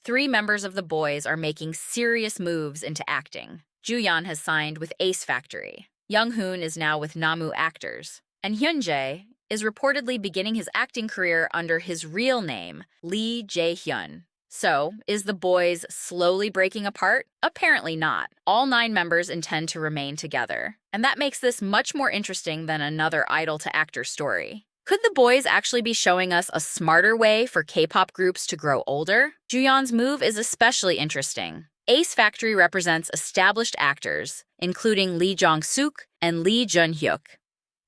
Three members of the BOYZ are making serious moves into acting. Juyeon has signed with Ace Factory. Younghoon is now with Namoo Actors. And Hyunjae is reportedly beginning his acting career under his real name, Jae-hyun. So, is the BOYZ slowly breaking apart? Apparently not. All 9 members intend to remain together. And that makes this much more interesting than another idol-to-actor story. Could the BOYZ actually be showing us a smarter way for K-pop groups to grow older? Juyeon's move is especially interesting. Ace Factory represents established actors, including Lee Jong-suk and Lee Jun-hyuk.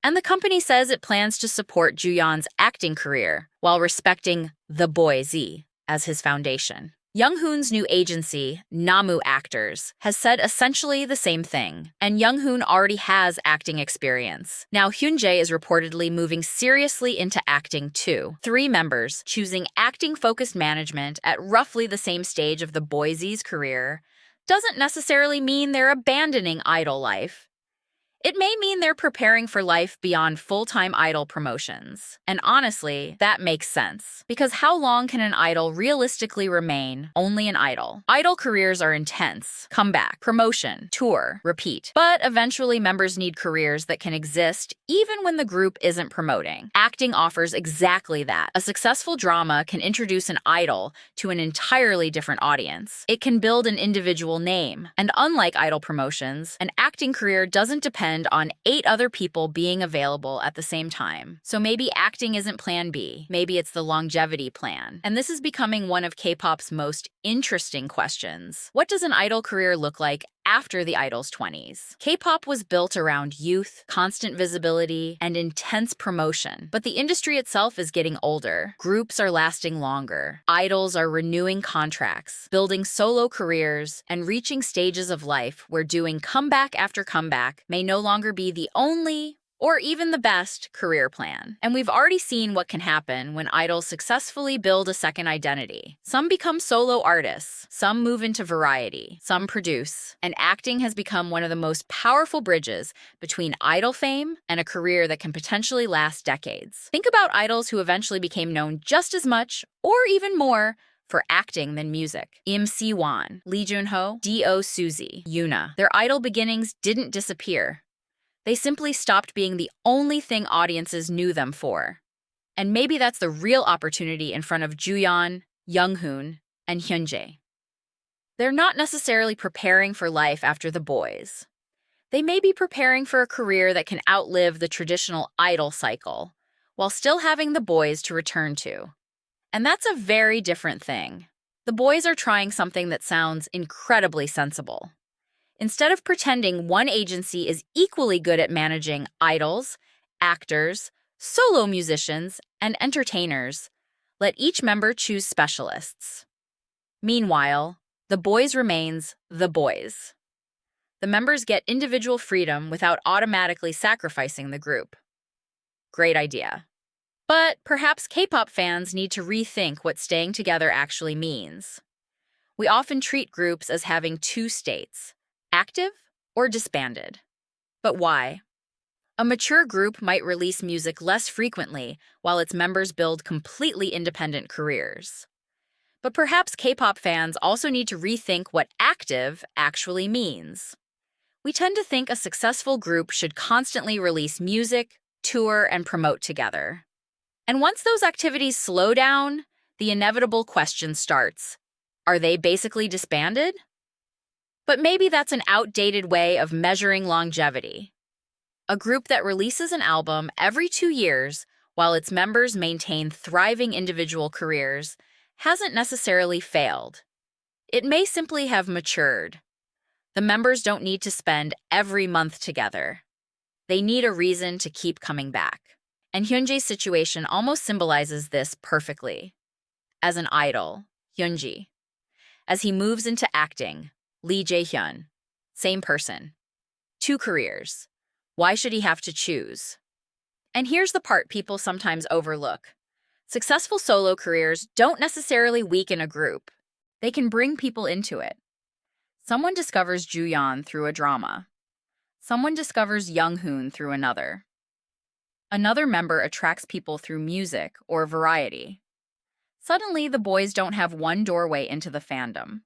And the company says it plans to support Juyeon's acting career while respecting the BOYZ as his foundation. Younghoon's new agency, Namoo Actors, has said essentially the same thing, and Younghoon already has acting experience. Now Hyunjae is reportedly moving seriously into acting too. 3 members choosing acting-focused management at roughly the same stage of the BOYZ's career doesn't necessarily mean they're abandoning idol life. It may mean they're preparing for life beyond full-time idol promotions. And honestly, that makes sense. Because how long can an idol realistically remain only an idol? Idol careers are intense. Comeback, promotion, tour, repeat. But eventually members need careers that can exist even when the group isn't promoting. Acting offers exactly that. A successful drama can introduce an idol to an entirely different audience. It can build an individual name. And unlike idol promotions, an acting career doesn't depend on 8 other people being available at the same time. So maybe acting isn't plan B. Maybe it's the longevity plan. And this is becoming one of K-pop's most interesting questions. What does an idol career look like after the idol's 20s? K-pop was built around youth, constant visibility, and intense promotion. But the industry itself is getting older. Groups are lasting longer. Idols are renewing contracts, building solo careers, and reaching stages of life where doing comeback after comeback may no longer be the only or even the best career plan. And we've already seen what can happen when idols successfully build a second identity. Some become solo artists, some move into variety, some produce, and acting has become one of the most powerful bridges between idol fame and a career that can potentially last decades. Think about idols who eventually became known just as much, or even more, for acting than music. Im Si-won, Lee Jun-ho, D.O. Suzy, Yuna. Their idol beginnings didn't disappear. They simply stopped being the only thing audiences knew them for. And maybe that's the real opportunity in front of Juyeon, Younghoon, and Hyunjae. They're not necessarily preparing for life after the BOYZ. They may be preparing for a career that can outlive the traditional idol cycle, while still having the BOYZ to return to. And that's a very different thing. The BOYZ are trying something that sounds incredibly sensible. Instead of pretending one agency is equally good at managing idols, actors, solo musicians, and entertainers, let each member choose specialists. Meanwhile, the BOYZ remains the BOYZ. The members get individual freedom without automatically sacrificing the group. Great idea. But perhaps K-pop fans need to rethink what staying together actually means. We often treat groups as having 2 states, active or disbanded. But why? A mature group might release music less frequently while its members build completely independent careers. But perhaps K-pop fans also need to rethink what active actually means. We tend to think a successful group should constantly release music, tour, and promote together. And once those activities slow down, the inevitable question starts. Are they basically disbanded? But maybe that's an outdated way of measuring longevity. A group that releases an album every 2 years while its members maintain thriving individual careers hasn't necessarily failed. It may simply have matured. The members don't need to spend every month together. They need a reason to keep coming back. And Hyunjae's situation almost symbolizes this perfectly. As an idol, Hyunjae. As he moves into acting, Lee Jae-hyun. Same person. 2 careers. Why should he have to choose? And here's the part people sometimes overlook. Successful solo careers don't necessarily weaken a group. They can bring people into it. Someone discovers Juyeon through a drama. Someone discovers Younghoon through another. Another member attracts people through music or variety. Suddenly, the boys don't have one doorway into the fandom.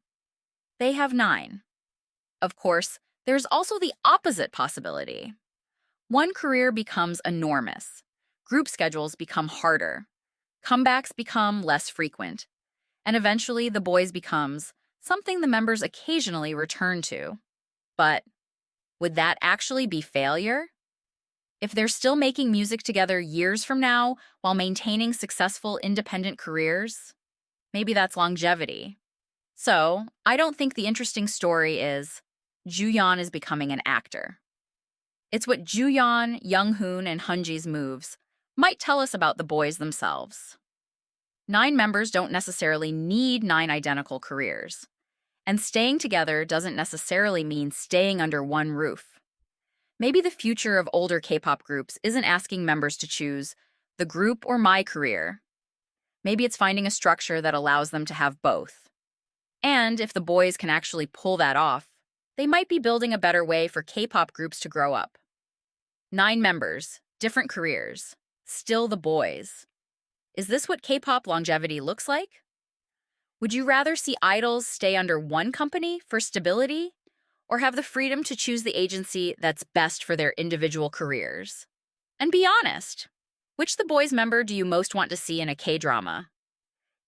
They have 9. Of course, there's also the opposite possibility. One career becomes enormous. Group schedules become harder. Comebacks become less frequent. And eventually, the boys becomes something the members occasionally return to. But would that actually be failure? If they're still making music together years from now while maintaining successful independent careers, maybe that's longevity. So, I don't think the interesting story is Juyeon is becoming an actor. It's what Juyeon, Younghoon, and Hyunjae's moves might tell us about the boys themselves. 9 members don't necessarily need 9 identical careers. And staying together doesn't necessarily mean staying under one roof. Maybe the future of older K-pop groups isn't asking members to choose the group or my career. Maybe it's finding a structure that allows them to have both. And if the boys can actually pull that off, they might be building a better way for K-pop groups to grow up. 9 members, different careers, still the boys. Is this what K-pop longevity looks like? Would you rather see idols stay under one company for stability, or have the freedom to choose the agency that's best for their individual careers? And be honest, which The Boys member do you most want to see in a K-drama?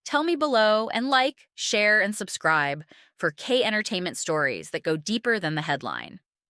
Tell me below and like, share, and subscribe for K-entertainment stories that go deeper than the headline.